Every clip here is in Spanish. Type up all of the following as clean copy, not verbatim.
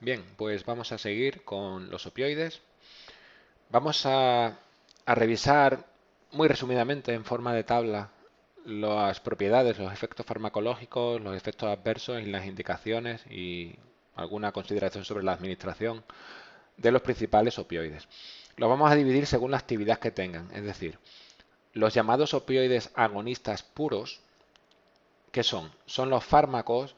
Bien, pues vamos a seguir con los opioides. Vamos a revisar muy resumidamente en forma de tabla las propiedades, los efectos farmacológicos, los efectos adversos y las indicaciones y alguna consideración sobre la administración de los principales opioides. Los vamos a dividir según la actividad que tengan, es decir, los llamados opioides agonistas puros, ¿qué son? Son los fármacos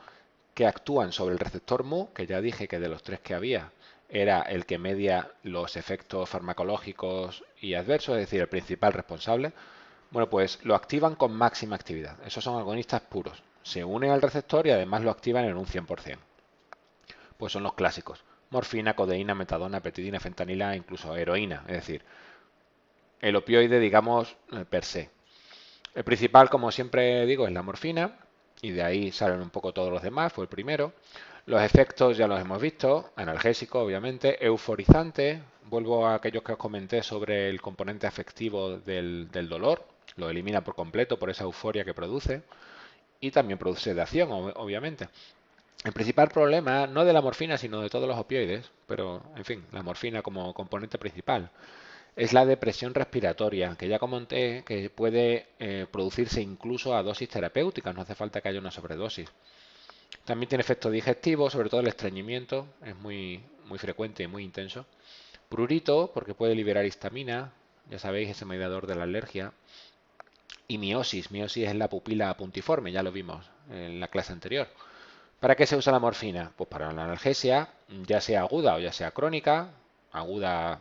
que actúan sobre el receptor mu, que ya dije que de los tres que había era el que media los efectos farmacológicos y adversos, es decir, el principal responsable. Bueno, pues lo activan con máxima actividad. Esos son agonistas puros. Se unen al receptor y además lo activan en un 100%. Pues son los clásicos. Morfina, codeína, metadona, petidina, fentanila, incluso heroína. Es decir, el opioide, digamos, per se. El principal, como siempre digo, es la morfina, y de ahí salen un poco todos los demás, fue el primero. Los efectos ya los hemos visto, analgésico, obviamente, euforizante, vuelvo a aquellos que os comenté sobre el componente afectivo del dolor, lo elimina por completo por esa euforia que produce, y también produce sedación, obviamente. El principal problema, no de la morfina, sino de todos los opioides, pero en fin, la morfina como componente principal, es la depresión respiratoria, que ya comenté que puede producirse incluso a dosis terapéuticas, no hace falta que haya una sobredosis. También tiene efecto digestivo, sobre todo el estreñimiento, es muy frecuente y muy intenso. Prurito, porque puede liberar histamina, ya sabéis, ese mediador de la alergia. Y miosis, miosis es la pupila puntiforme, ya lo vimos en la clase anterior. ¿Para qué se usa la morfina? Pues para la analgesia, ya sea aguda o ya sea crónica. Aguda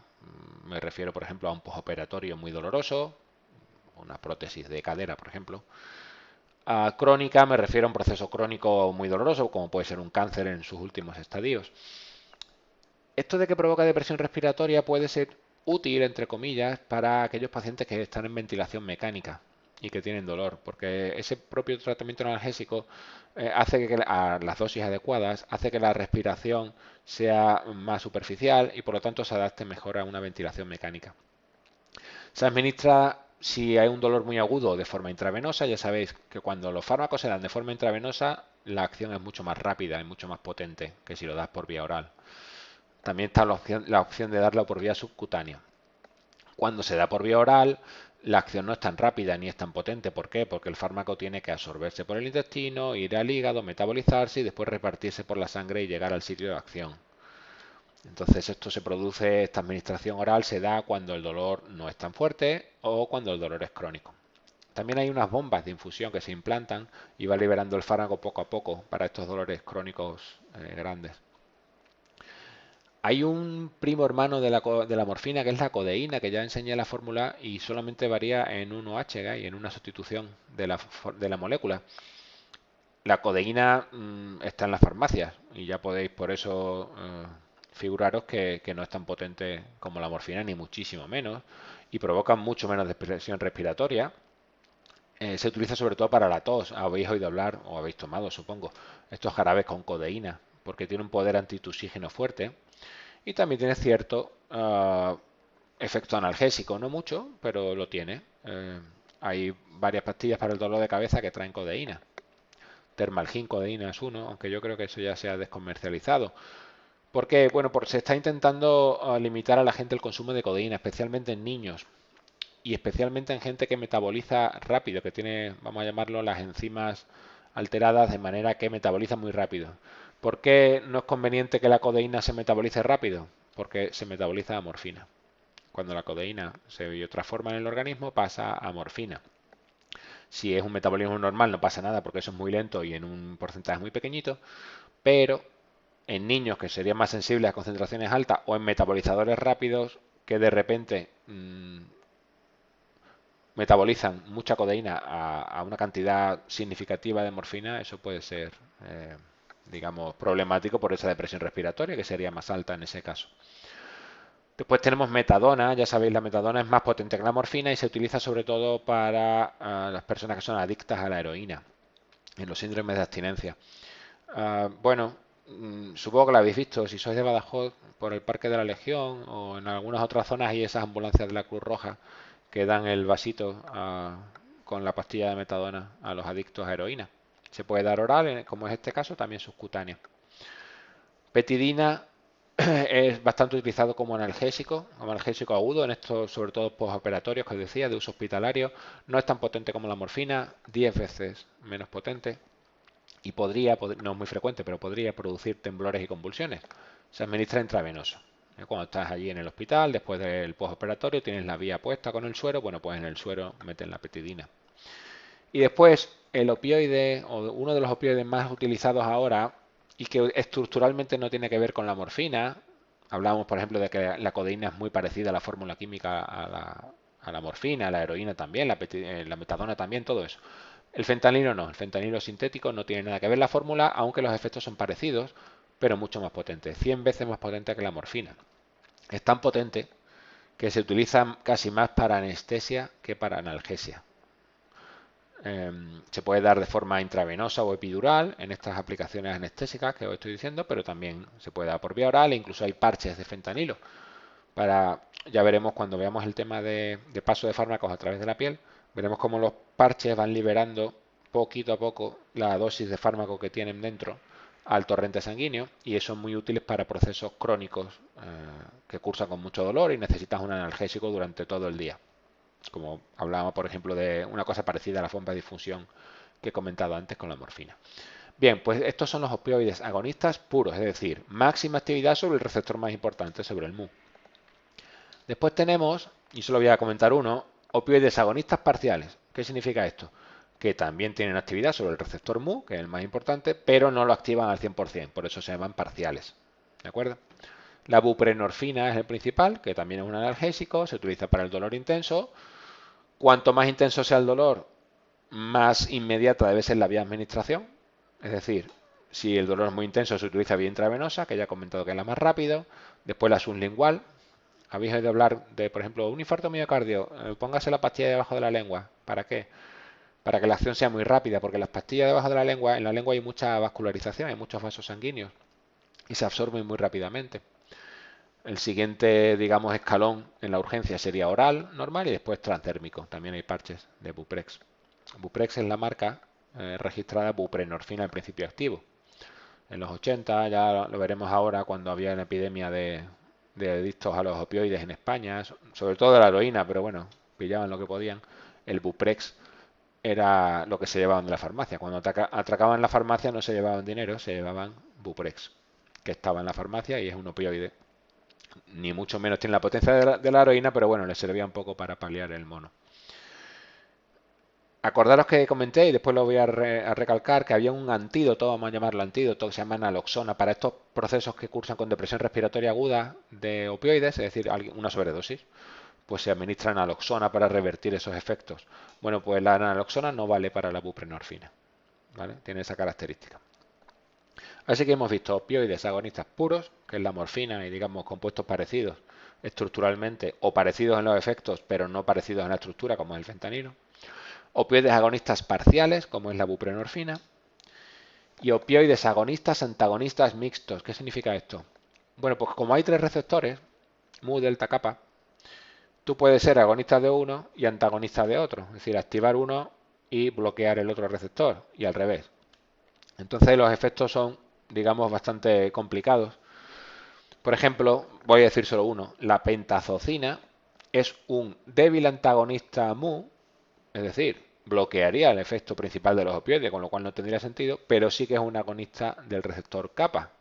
me refiero, por ejemplo, a un postoperatorio muy doloroso, una prótesis de cadera, por ejemplo. A crónica me refiero a un proceso crónico muy doloroso, como puede ser un cáncer en sus últimos estadios. Esto de que provoca depresión respiratoria puede ser útil, entre comillas, para aquellos pacientes que están en ventilación mecánica y que tienen dolor, porque ese propio tratamiento analgésico hace que a las dosis adecuadas hace que la respiración sea más superficial y por lo tanto se adapte mejor a una ventilación mecánica. Se administra si hay un dolor muy agudo de forma intravenosa. Ya sabéis que cuando los fármacos se dan de forma intravenosa, la acción es mucho más rápida y mucho más potente que si lo das por vía oral. También está la opción de darlo por vía subcutánea. Cuando se da por vía oral, la acción no es tan rápida ni es tan potente. ¿Por qué? Porque el fármaco tiene que absorberse por el intestino, ir al hígado, metabolizarse y después repartirse por la sangre y llegar al sitio de acción. Entonces esto se produce, esta administración oral se da cuando el dolor no es tan fuerte o cuando el dolor es crónico. También hay unas bombas de infusión que se implantan y va liberando el fármaco poco a poco para estos dolores crónicos grandes. Hay un primo hermano de la morfina que es la codeína, que ya enseñé la fórmula y solamente varía en un OH y en una sustitución de la molécula. La codeína está en las farmacias y ya podéis por eso figuraros que no es tan potente como la morfina, ni muchísimo menos, y provoca mucho menos depresión respiratoria. Se utiliza sobre todo para la tos. Habéis oído hablar, o habéis tomado, supongo, estos jarabes con codeína, porque tiene un poder antitusígeno fuerte y también tiene cierto efecto analgésico, no mucho, pero lo tiene. Hay varias pastillas para el dolor de cabeza que traen codeína. Termalgin codeína es uno, aunque yo creo que eso ya se ha descomercializado. Porque, bueno, se está intentando limitar a la gente el consumo de codeína, especialmente en niños y especialmente en gente que metaboliza rápido, que tiene, vamos a llamarlo, las enzimas alteradas de manera que metaboliza muy rápido. ¿Por qué no es conveniente que la codeína se metabolice rápido? Porque se metaboliza a morfina. Cuando la codeína se transforma en el organismo pasa a morfina. Si es un metabolismo normal no pasa nada porque eso es muy lento y en un porcentaje muy pequeñito, pero en niños que serían más sensibles a concentraciones altas o en metabolizadores rápidos que de repente metabolizan mucha codeína a una cantidad significativa de morfina, eso puede ser, digamos, problemático por esa depresión respiratoria que sería más alta en ese caso. Después tenemos metadona, ya sabéis, la metadona es más potente que la morfina y se utiliza sobre todo para las personas que son adictas a la heroína, en los síndromes de abstinencia. Bueno, supongo que la habéis visto, si sois de Badajoz, por el Parque de la Legión o en algunas otras zonas hay esas ambulancias de la Cruz Roja que dan el vasito con la pastilla de metadona a los adictos a heroína. Se puede dar oral, como es este caso, también subcutánea. Petidina Es bastante utilizado como analgésico agudo en estos, sobre todo postoperatorios que os decía, de uso hospitalario. No es tan potente como la morfina, 10 veces menos potente y no es muy frecuente, pero podría producir temblores y convulsiones. Se administra intravenoso. Cuando estás allí en el hospital, después del postoperatorio, tienes la vía puesta con el suero, bueno, pues en el suero meten la petidina. Y después, el opioide, o uno de los opioides más utilizados ahora, y que estructuralmente no tiene que ver con la morfina, hablamos, por ejemplo, de que la codeína es muy parecida a la fórmula química a la morfina, a la heroína también, la metadona también, todo eso. El fentanilo no, el fentanilo sintético no tiene nada que ver la fórmula, aunque los efectos son parecidos, pero mucho más potente, 100 veces más potente que la morfina. Es tan potente que se utiliza casi más para anestesia que para analgesia. Se puede dar de forma intravenosa o epidural en estas aplicaciones anestésicas que os estoy diciendo, pero también se puede dar por vía oral e incluso hay parches de fentanilo. Ya veremos cuando veamos el tema de paso de fármacos a través de la piel, veremos cómo los parches van liberando poquito a poco la dosis de fármaco que tienen dentro al torrente sanguíneo y son muy útiles para procesos crónicos que cursan con mucho dolor y necesitas un analgésico durante todo el día. Como hablábamos, por ejemplo, de una cosa parecida a la bomba de difusión que he comentado antes con la morfina. Bien, pues estos son los opioides agonistas puros, es decir, máxima actividad sobre el receptor más importante, sobre el mu. Después tenemos, y solo voy a comentar uno, opioides agonistas parciales. ¿Qué significa esto? Que también tienen actividad sobre el receptor mu, que es el más importante, pero no lo activan al 100%, por eso se llaman parciales. ¿De acuerdo? La buprenorfina es el principal, que también es un analgésico, se utiliza para el dolor intenso. Cuanto más intenso sea el dolor, más inmediata debe ser la vía de administración. Es decir, si el dolor es muy intenso, se utiliza vía intravenosa, que ya he comentado que es la más rápida. Después la sublingual. ¿Habéis oído hablar de, por ejemplo, un infarto miocardio? Póngase la pastilla debajo de la lengua. ¿Para qué? Para que la acción sea muy rápida, porque las pastillas debajo de la lengua, en la lengua hay mucha vascularización, hay muchos vasos sanguíneos y se absorben muy rápidamente. El siguiente, digamos, escalón en la urgencia sería oral, normal, y después transdérmico. También hay parches de Buprex. Buprex es la marca registrada buprenorfina en principio activo. En los 80, ya lo veremos ahora cuando había una epidemia de adictos a los opioides en España, sobre todo de la heroína, pero bueno, pillaban lo que podían. El Buprex era lo que se llevaban de la farmacia. Cuando atracaban la farmacia no se llevaban dinero, se llevaban Buprex, que estaba en la farmacia y es un opioide. Ni mucho menos tiene la potencia de la heroína, pero bueno, le servía un poco para paliar el mono. Acordaros que comenté, y después lo voy a recalcar, que había un antídoto, vamos a llamarlo antídoto, que se llama naloxona, para estos procesos que cursan con depresión respiratoria aguda de opioides, es decir, una sobredosis. Pues se administra naloxona para revertir esos efectos. Bueno, pues la naloxona no vale para la buprenorfina, ¿vale? Tiene esa característica. Así que hemos visto opioides agonistas puros, que es la morfina y digamos compuestos parecidos estructuralmente o parecidos en los efectos, pero no parecidos en la estructura, como es el fentanilo. Opioides agonistas parciales, como es la buprenorfina. Y opioides agonistas antagonistas mixtos. ¿Qué significa esto? Bueno, pues como hay tres receptores, mu, delta, kappa, tú puedes ser agonista de uno y antagonista de otro. Es decir, activar uno y bloquear el otro receptor, y al revés. Entonces los efectos son, digamos, bastante complicados. Por ejemplo, voy a decir solo uno. La pentazocina es un débil antagonista mu, es decir, bloquearía el efecto principal de los opioides, con lo cual no tendría sentido, pero sí que es un agonista del receptor kappa,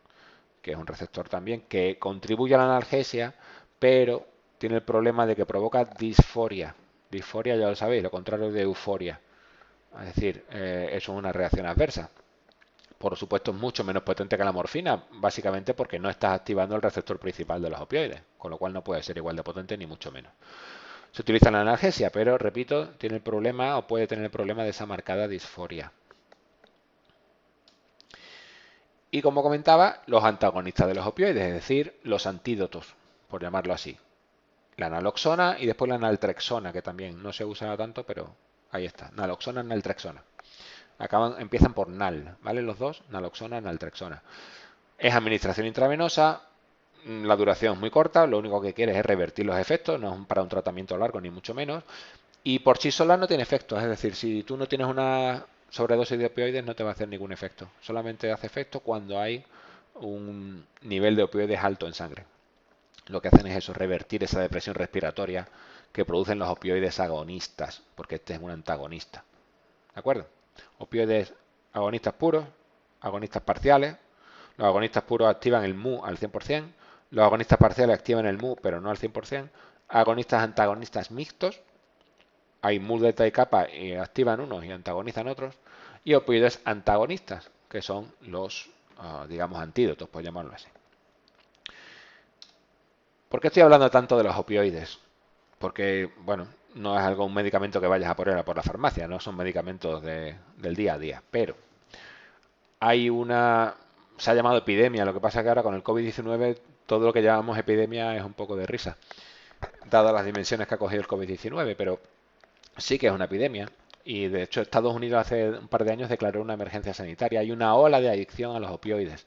que es un receptor también que contribuye a la analgesia, pero tiene el problema de que provoca disforia. Disforia, ya lo sabéis, lo contrario de euforia. Es decir, eso es una reacción adversa. Por supuesto, es mucho menos potente que la morfina, básicamente porque no estás activando el receptor principal de los opioides, con lo cual no puede ser igual de potente ni mucho menos. Se utiliza en la analgesia, pero repito, tiene el problema o puede tener el problema de esa marcada disforia. Y como comentaba, los antagonistas de los opioides, es decir, los antídotos, por llamarlo así. La naloxona y después la naltrexona, que también no se usa tanto, pero ahí está. Naloxona, naltrexona. Empiezan por nal, ¿vale? Los dos, naloxona, naltrexona. Es administración intravenosa, la duración es muy corta, lo único que quieres es revertir los efectos, no es para un tratamiento largo ni mucho menos. Y por sí sola no tiene efectos, es decir, si tú no tienes una sobredosis de opioides no te va a hacer ningún efecto. Solamente hace efecto cuando hay un nivel de opioides alto en sangre. Lo que hacen es eso, revertir esa depresión respiratoria que producen los opioides agonistas, porque este es un antagonista. ¿De acuerdo? Opioides agonistas puros, agonistas parciales. Los agonistas puros activan el mu al 100%, los agonistas parciales activan el mu pero no al 100%, agonistas antagonistas mixtos, hay mu delta y kappa y activan unos y antagonizan otros, y opioides antagonistas, que son los, digamos, antídotos, por llamarlo así. ¿Por qué estoy hablando tanto de los opioides? Porque, bueno, no es un medicamento que vayas a poner por la farmacia, no son medicamentos del día a día, pero hay una, se ha llamado epidemia, lo que pasa es que ahora con el COVID-19 todo lo que llamamos epidemia es un poco de risa, dadas las dimensiones que ha cogido el COVID-19, pero sí que es una epidemia. Y de hecho Estados Unidos hace un par de años declaró una emergencia sanitaria. Hay una ola de adicción a los opioides.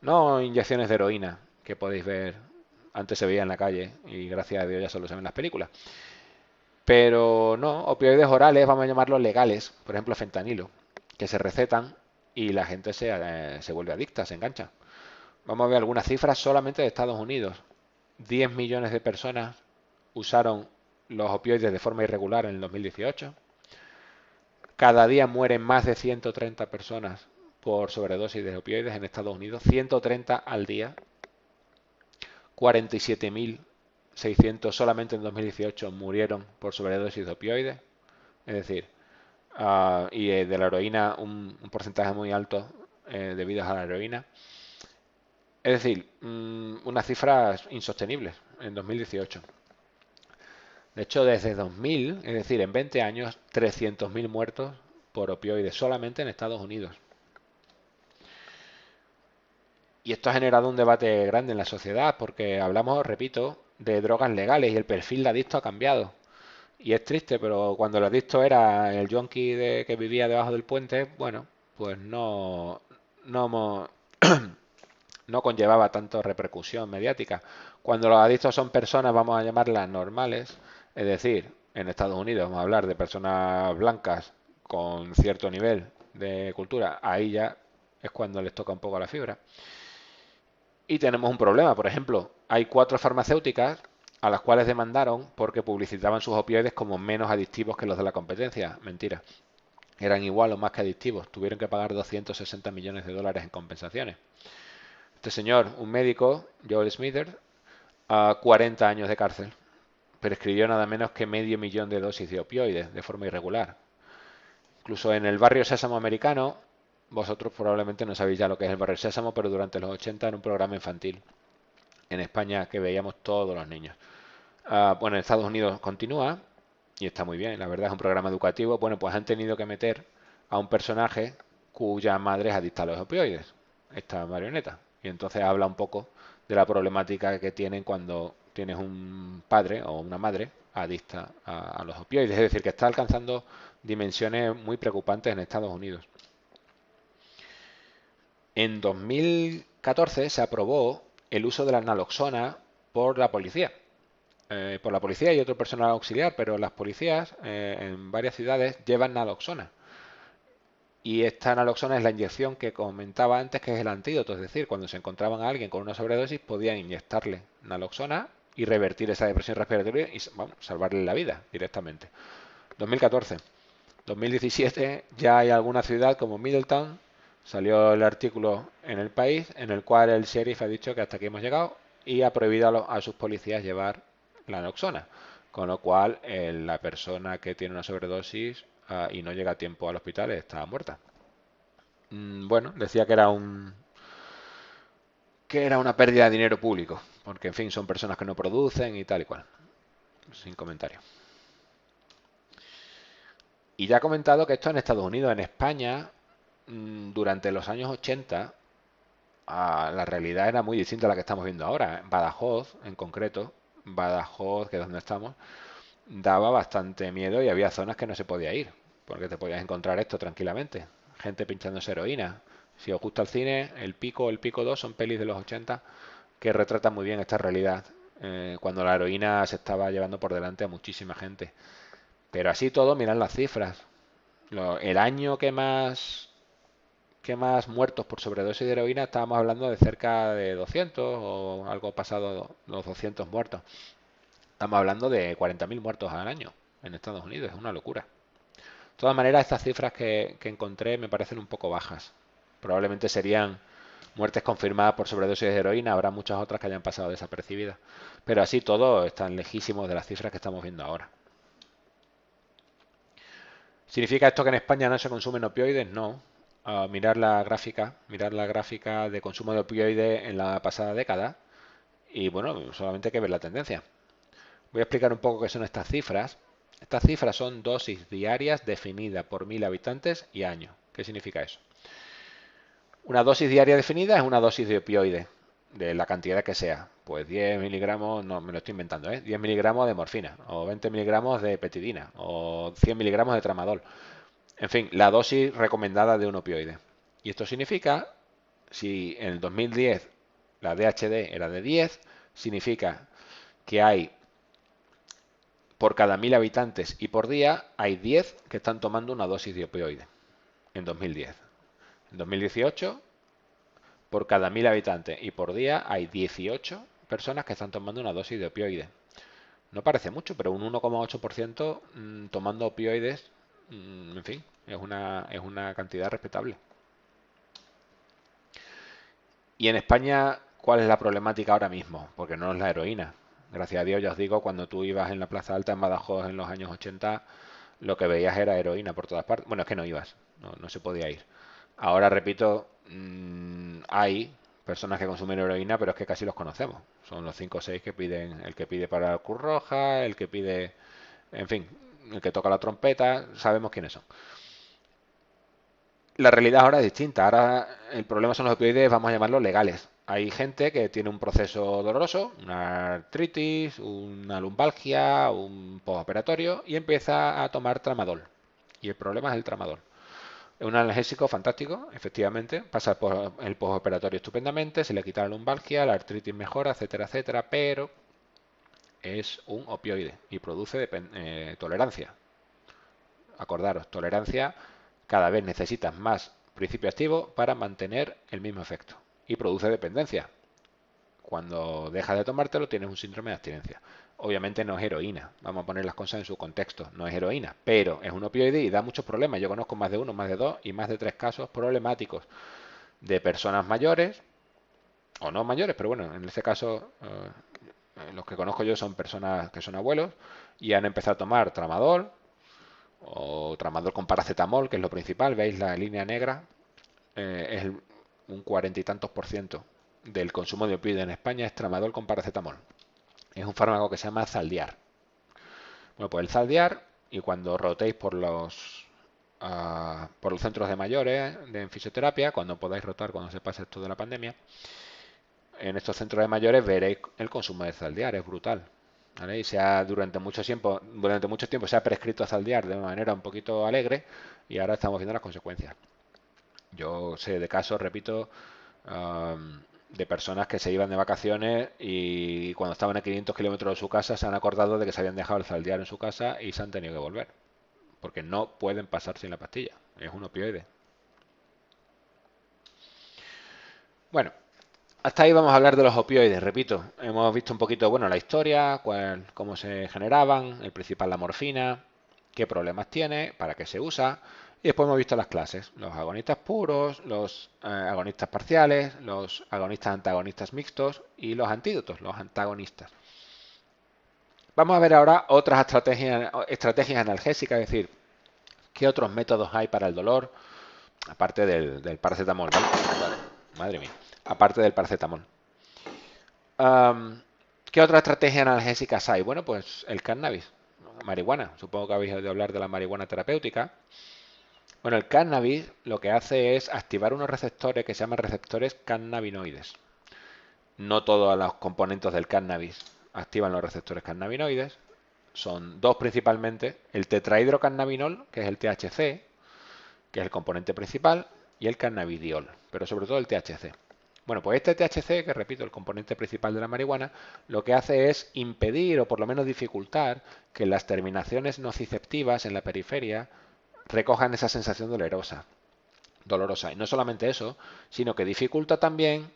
No inyecciones de heroína, que podéis ver, antes se veía en la calle y gracias a Dios ya solo se ven en las películas. Pero no, opioides orales, vamos a llamarlos legales, por ejemplo fentanilo, que se recetan y la gente se vuelve adicta, se engancha. Vamos a ver algunas cifras solamente de Estados Unidos. 10 millones de personas usaron los opioides de forma irregular en el 2018. Cada día mueren más de 130 personas por sobredosis de opioides en Estados Unidos. 130 al día. 47.600 solamente en 2018 murieron por sobredosis de opioides. Es decir, y de la heroína un porcentaje muy alto debido a la heroína. Es decir, unas cifras insostenibles en 2018. De hecho, desde 2000, es decir, en 20 años, 300.000 muertos por opioides solamente en Estados Unidos. Y esto ha generado un debate grande en la sociedad porque hablamos, repito, de drogas legales y el perfil de adicto ha cambiado. Y es triste, pero cuando el adicto era el yonki que vivía debajo del puente, bueno, pues no, no conllevaba tanto repercusión mediática. Cuando los adictos son personas, vamos a llamarlas normales, es decir, en Estados Unidos vamos a hablar de personas blancas con cierto nivel de cultura, ahí ya es cuando les toca un poco la fibra. Y tenemos un problema, por ejemplo, hay 4 farmacéuticas a las cuales demandaron porque publicitaban sus opioides como menos adictivos que los de la competencia. Mentira, eran igual o más que adictivos. Tuvieron que pagar 260 millones de dólares en compensaciones. Este señor, un médico, Joel Smither, a 40 años de cárcel. Prescribió nada menos que medio millón de dosis de opioides de forma irregular. Incluso en el barrio Sésamo americano, vosotros probablemente no sabéis ya lo que es el barrio Sésamo, pero durante los 80 era un programa infantil en España que veíamos todos los niños. Bueno, en Estados Unidos continúa y está muy bien, la verdad es un programa educativo. Bueno, pues han tenido que meter a un personaje cuya madre es adicta a los opioides, esta marioneta. Y entonces habla un poco de la problemática que tienen cuando tienes un padre o una madre adicta a los opioides. Es decir, que está alcanzando dimensiones muy preocupantes en Estados Unidos. En 2014 se aprobó el uso de la naloxona por la policía. Por la policía y otro personal auxiliar, pero las policías en varias ciudades llevan naloxona. Y esta naloxona es la inyección que comentaba antes, que es el antídoto, es decir, cuando se encontraban a alguien con una sobredosis podían inyectarle naloxona y revertir esa depresión respiratoria y vamos, salvarle la vida directamente. 2014. 2017 ya hay alguna ciudad como Middletown, salió el artículo en El País en el cual el sheriff ha dicho que hasta aquí hemos llegado y ha prohibido a sus policías llevar la naloxona, con lo cual la persona que tiene una sobredosis y no llega a tiempo al hospital está muerta. Bueno, decía que era una pérdida de dinero público, porque en fin son personas que no producen y tal y cual. Sin comentario. Y ya he comentado que esto en Estados Unidos, en España, durante los años 80, la realidad era muy distinta a la que estamos viendo ahora. En Badajoz, en concreto, Badajoz, que es donde estamos, daba bastante miedo y había zonas que no se podía ir, porque te podías encontrar esto tranquilamente. Gente pinchándose heroína. Si os gusta el cine, El Pico o El Pico 2 son pelis de los 80 que retratan muy bien esta realidad, cuando la heroína se estaba llevando por delante a muchísima gente. Pero así todo, mirad las cifras. El año más muertos por sobredosis de heroína, estábamos hablando de cerca de 200 o algo pasado los 200 muertos. Estamos hablando de 40.000 muertos al año en Estados Unidos, es una locura. De todas maneras, estas cifras que encontré me parecen un poco bajas. Probablemente serían muertes confirmadas por sobredosis de heroína, habrá muchas otras que hayan pasado desapercibidas. Pero así todo están lejísimos de las cifras que estamos viendo ahora. ¿Significa esto que en España no se consumen opioides? No. Mirar la gráfica de consumo de opioides en la pasada década y bueno, solamente hay que ver la tendencia. Voy a explicar un poco qué son estas cifras. Estas cifras son dosis diarias definidas por 1000 habitantes y año. ¿Qué significa eso? Una dosis diaria definida es una dosis de opioide, de la cantidad que sea. Pues 10 miligramos, no me lo estoy inventando, 10 miligramos de morfina, o 20 miligramos de petidina, o 100 miligramos de tramadol. En fin, la dosis recomendada de un opioide. Y esto significa, si en el 2010 la DHD era de 10, significa que hay por cada 1000 habitantes y por día hay 10 que están tomando una dosis de opioide en 2010. En 2018, por cada 1000 habitantes y por día hay 18 personas que están tomando una dosis de opioide. No parece mucho, pero un 1,8% tomando opioides, en fin, es una cantidad respetable. Y en España, ¿cuál es la problemática ahora mismo? Porque no es la heroína. Gracias a Dios, ya os digo, cuando tú ibas en la Plaza Alta en Badajoz en los años 80, lo que veías era heroína por todas partes. Bueno, es que no ibas, no se podía ir. Ahora, repito, hay personas que consumen heroína, pero es que casi los conocemos. Son los 5 o 6 que piden, el que pide para la Cruz Roja, el que pide, en fin, el que toca la trompeta, sabemos quiénes son. La realidad ahora es distinta. Ahora el problema son los opioides, vamos a llamarlos legales. Hay gente que tiene un proceso doloroso, una artritis, una lumbalgia, un postoperatorio y empieza a tomar tramadol. Y el problema es el tramadol. Es un analgésico fantástico, efectivamente. Pasa por el postoperatorio estupendamente, se le quita la lumbalgia, la artritis mejora, etcétera, etcétera. Pero es un opioide y produce tolerancia. Acordaros, tolerancia, cada vez necesitas más principio activo para mantener el mismo efecto. Y produce dependencia. Cuando dejas de tomártelo tienes un síndrome de abstinencia. Obviamente no es heroína, vamos a poner las cosas en su contexto, no es heroína, pero es un opioide y da muchos problemas. Yo conozco más de uno, más de dos y más de 3 casos problemáticos de personas mayores, o no mayores, pero bueno, en este caso los que conozco yo son personas que son abuelos y han empezado a tomar tramadol, o tramadol con paracetamol, que es lo principal, veis la línea negra, es un 40 y tantos por ciento del consumo de opioides en España es tramadol con paracetamol. Es un fármaco que se llama Zaldiar. Bueno, pues el Zaldiar, y cuando rotéis por los centros de mayores de fisioterapia, cuando podáis rotar cuando se pase esto de la pandemia, en estos centros de mayores veréis el consumo de Zaldiar, es brutal. ¿Vale? Y durante mucho tiempo se ha prescrito Zaldiar de una manera un poquito alegre y ahora estamos viendo las consecuencias. Yo sé de casos, repito, de personas que se iban de vacaciones y cuando estaban a 500 kilómetros de su casa se han acordado de que se habían dejado el Zaldiar en su casa y se han tenido que volver. Porque no pueden pasar sin la pastilla. Es un opioide. Bueno, hasta ahí vamos a hablar de los opioides, repito. Hemos visto un poquito, bueno, la historia, cómo se generaban, el principal la morfina, qué problemas tiene, para qué se usa. Y después hemos visto las clases, los agonistas puros, los agonistas parciales, los agonistas antagonistas mixtos y los antídotos, los antagonistas. Vamos a ver ahora otras estrategias analgésicas, es decir, qué otros métodos hay para el dolor, aparte del paracetamol, ¿vale? Madre mía, aparte del paracetamol. ¿Qué otras estrategias analgésicas hay? Bueno, pues el cannabis, marihuana. Supongo que habéis oído hablar de la marihuana terapéutica. Bueno, el cannabis lo que hace es activar unos receptores que se llaman receptores cannabinoides. No todos los componentes del cannabis activan los receptores cannabinoides. Son dos principalmente, el tetrahidrocannabinol, que es el THC, que es el componente principal, y el cannabidiol, pero sobre todo el THC. Bueno, pues este THC, que repito, el componente principal de la marihuana, lo que hace es impedir o por lo menos dificultar que las terminaciones nociceptivas en la periferia recojan esa sensación dolorosa. dolorosa. Y no solamente eso, sino que dificulta también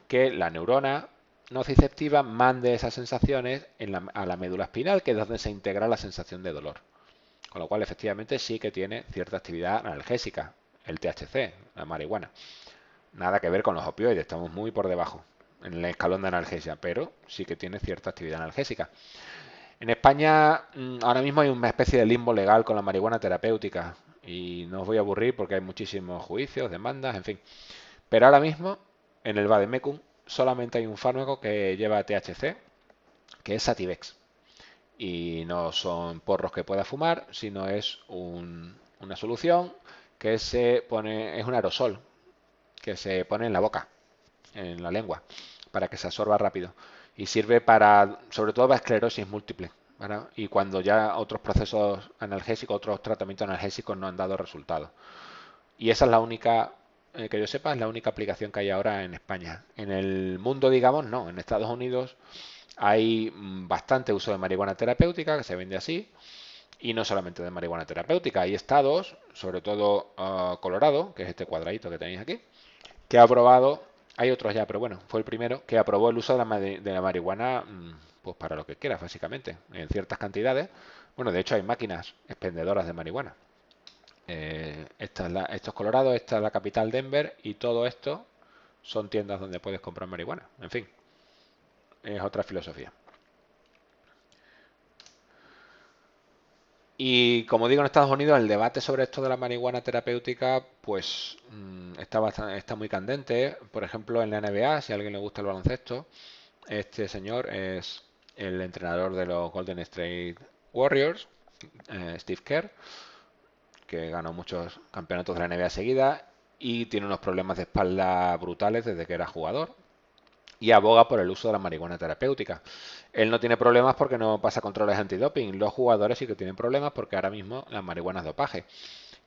que la neurona nociceptiva mande esas sensaciones a la médula espinal, que es donde se integra la sensación de dolor. Con lo cual, efectivamente, sí que tiene cierta actividad analgésica, el THC, la marihuana. Nada que ver con los opioides, estamos muy por debajo en el escalón de analgesia, pero sí que tiene cierta actividad analgésica. En España ahora mismo hay una especie de limbo legal con la marihuana terapéutica y no os voy a aburrir porque hay muchísimos juicios, demandas, en fin. Pero ahora mismo en el Vademecum solamente hay un fármaco que lleva THC, que es Sativex. Y no son porros que pueda fumar, sino es una solución que se pone, es un aerosol que se pone en la boca, en la lengua, para que se absorba rápido. Y sirve para, sobre todo, para esclerosis múltiple. ¿Verdad? Y cuando ya otros procesos analgésicos, otros tratamientos analgésicos no han dado resultados. Y esa es la única, que yo sepa, es la única aplicación que hay ahora en España. En el mundo, digamos, no. En Estados Unidos hay bastante uso de marihuana terapéutica, que se vende así, y no solamente de marihuana terapéutica. Hay estados, sobre todo Colorado, que es este cuadradito que tenéis aquí, que ha aprobado, hay otros ya, pero bueno, fue el primero que aprobó el uso de la marihuana pues para lo que quieras, básicamente, en ciertas cantidades. Bueno, de hecho hay máquinas expendedoras de marihuana. Esto es Colorado, esta es la capital Denver y todo esto son tiendas donde puedes comprar marihuana. En fin, es otra filosofía. Y como digo, en Estados Unidos el debate sobre esto de la marihuana terapéutica pues está muy candente. Por ejemplo, en la NBA, si a alguien le gusta el baloncesto, este señor es el entrenador de los Golden State Warriors, Steve Kerr, que ganó muchos campeonatos de la NBA seguida y tiene unos problemas de espalda brutales desde que era jugador y aboga por el uso de la marihuana terapéutica. Él no tiene problemas porque no pasa controles antidoping. Los jugadores sí que tienen problemas porque ahora mismo la marihuana es dopaje.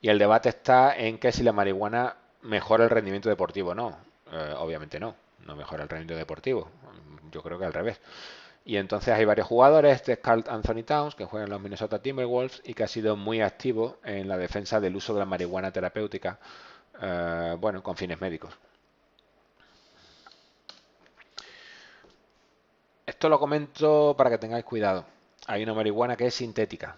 Y el debate está en que si la marihuana mejora el rendimiento deportivo o no. Obviamente no, no mejora el rendimiento deportivo. Yo creo que al revés. Y entonces hay varios jugadores, este es Karl Anthony Towns, que juega en los Minnesota Timberwolves y que ha sido muy activo en la defensa del uso de la marihuana terapéutica, bueno, con fines médicos. Esto lo comento para que tengáis cuidado. Hay una marihuana que es sintética.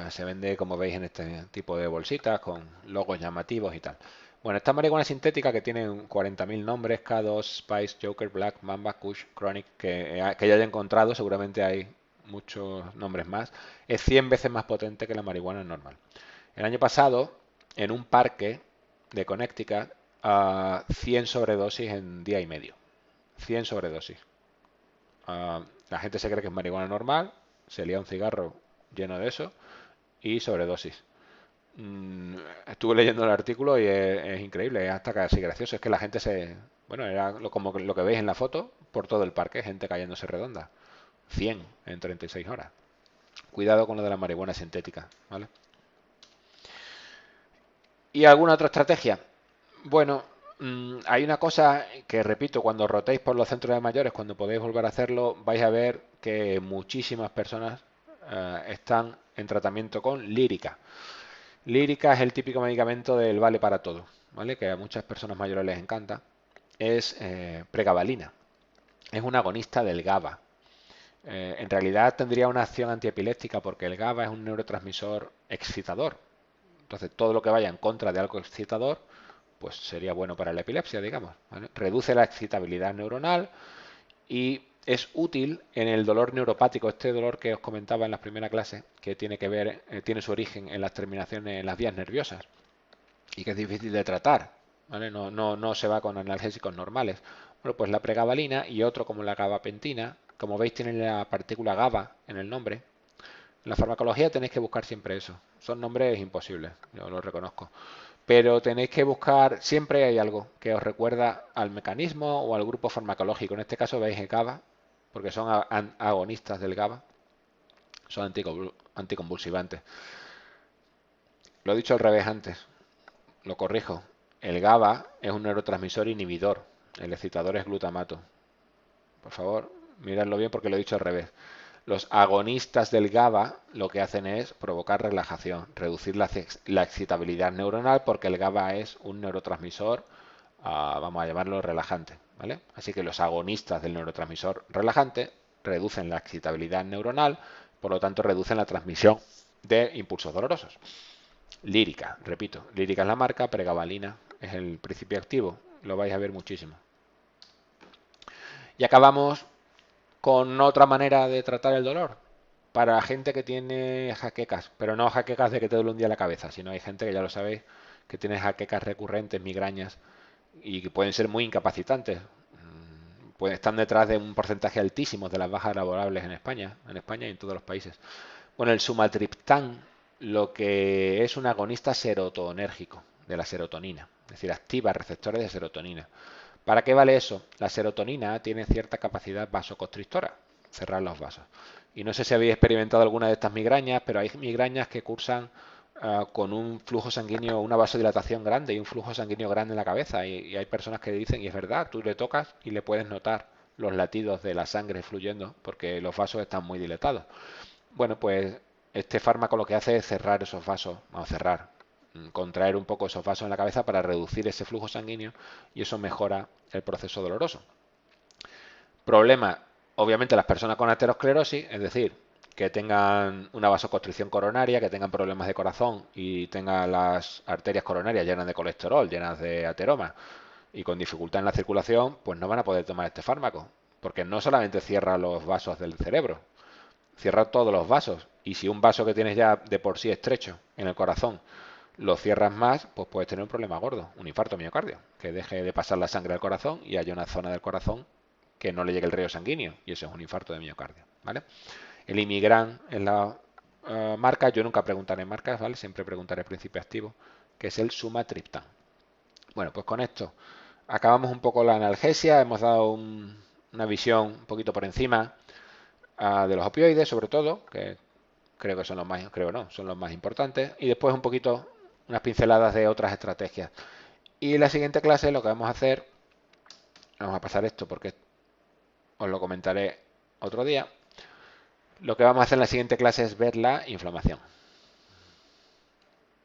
Se vende, como veis, en este tipo de bolsitas con logos llamativos y tal. Bueno, esta marihuana sintética que tiene 40.000 nombres, K2, Spice, Joker, Black, Mamba, Kush, Chronic, que ya haya encontrado, seguramente hay muchos nombres más, es 100 veces más potente que la marihuana normal. El año pasado, en un parque de Connecticut, 100 sobredosis en día y medio. 100 sobredosis. La gente se cree que es marihuana normal, se lía un cigarro lleno de eso y sobredosis. Estuve leyendo el artículo y es increíble, es hasta casi gracioso. Es que la gente bueno, era como lo que veis en la foto, por todo el parque, gente cayéndose redonda. 100 en 36 horas. Cuidado con lo de la marihuana sintética, ¿vale? ¿Y alguna otra estrategia? Bueno, hay una cosa que repito, cuando rotéis por los centros de mayores, cuando podéis volver a hacerlo, vais a ver que muchísimas personas están en tratamiento con lírica. Lírica es el típico medicamento del vale para todo, ¿vale? Que a muchas personas mayores les encanta. Es pregabalina. Es un agonista del GABA. En realidad tendría una acción antiepiléptica porque el GABA es un neurotransmisor excitador. Entonces todo lo que vaya en contra de algo excitador pues sería bueno para la epilepsia, digamos, ¿vale? Reduce la excitabilidad neuronal y es útil en el dolor neuropático, este dolor que os comentaba en la primera clase, que tiene que ver, tiene su origen en las terminaciones, en las vías nerviosas y que es difícil de tratar, ¿vale? No se va con analgésicos normales. Bueno, pues la pregabalina y otro como la gabapentina, como veis tienen la partícula GABA en el nombre. En la farmacología tenéis que buscar siempre eso. Son nombres imposibles, yo lo reconozco. Pero tenéis que buscar, siempre hay algo que os recuerda al mecanismo o al grupo farmacológico. En este caso veis el GABA, porque son agonistas del GABA, son anticonvulsivantes. Lo he dicho al revés antes, lo corrijo. El GABA es un neurotransmisor inhibidor, el excitador es glutamato. Por favor, miradlo bien porque lo he dicho al revés. Los agonistas del GABA lo que hacen es provocar relajación, reducir la excitabilidad neuronal, porque el GABA es un neurotransmisor, vamos a llamarlo relajante, ¿vale? Así que los agonistas del neurotransmisor relajante reducen la excitabilidad neuronal, por lo tanto reducen la transmisión de impulsos dolorosos. Lírica, repito, lírica es la marca, pregabalina es el principio activo, lo vais a ver muchísimo. Y acabamos con otra manera de tratar el dolor para gente que tiene jaquecas, pero no jaquecas de que te duele un día la cabeza, sino hay gente que ya lo sabéis, que tiene jaquecas recurrentes, migrañas, y que pueden ser muy incapacitantes. Pues están detrás de un porcentaje altísimo de las bajas laborables en España y en todos los países. Bueno, el sumatriptán lo que es un agonista serotonérgico de la serotonina, es decir, activa receptores de serotonina. ¿Para qué vale eso? La serotonina tiene cierta capacidad vasoconstrictora, cerrar los vasos. Y no sé si habéis experimentado alguna de estas migrañas, pero hay migrañas que cursan con un flujo sanguíneo, una vasodilatación grande y un flujo sanguíneo grande en la cabeza. Y hay personas que dicen, y es verdad, tú le tocas y le puedes notar los latidos de la sangre fluyendo porque los vasos están muy dilatados. Bueno, pues este fármaco lo que hace es cerrar esos vasos, vamos a cerrar, contraer un poco esos vasos en la cabeza para reducir ese flujo sanguíneo y eso mejora el proceso doloroso. Problema, obviamente las personas con aterosclerosis, es decir, que tengan una vasoconstricción coronaria, que tengan problemas de corazón y tengan las arterias coronarias llenas de colesterol, llenas de ateroma y con dificultad en la circulación, pues no van a poder tomar este fármaco, porque no solamente cierra los vasos del cerebro, cierra todos los vasos. Y si un vaso que tienes ya de por sí estrecho en el corazón lo cierras más, pues puedes tener un problema gordo, un infarto miocardio, que deje de pasar la sangre al corazón y haya una zona del corazón que no le llegue el río sanguíneo, y eso es un infarto de miocardio, ¿vale? El Imigran en la marca, yo nunca preguntaré marcas, ¿vale? Siempre preguntaré principio activo, que es el sumatriptán. Bueno, pues con esto acabamos un poco la analgesia, hemos dado una visión un poquito por encima de los opioides, sobre todo, que creo que son los más, creo no, son los más importantes, y después un poquito unas pinceladas de otras estrategias. Y en la siguiente clase lo que vamos a hacer, vamos a pasar esto porque os lo comentaré otro día, lo que vamos a hacer en la siguiente clase es ver la inflamación.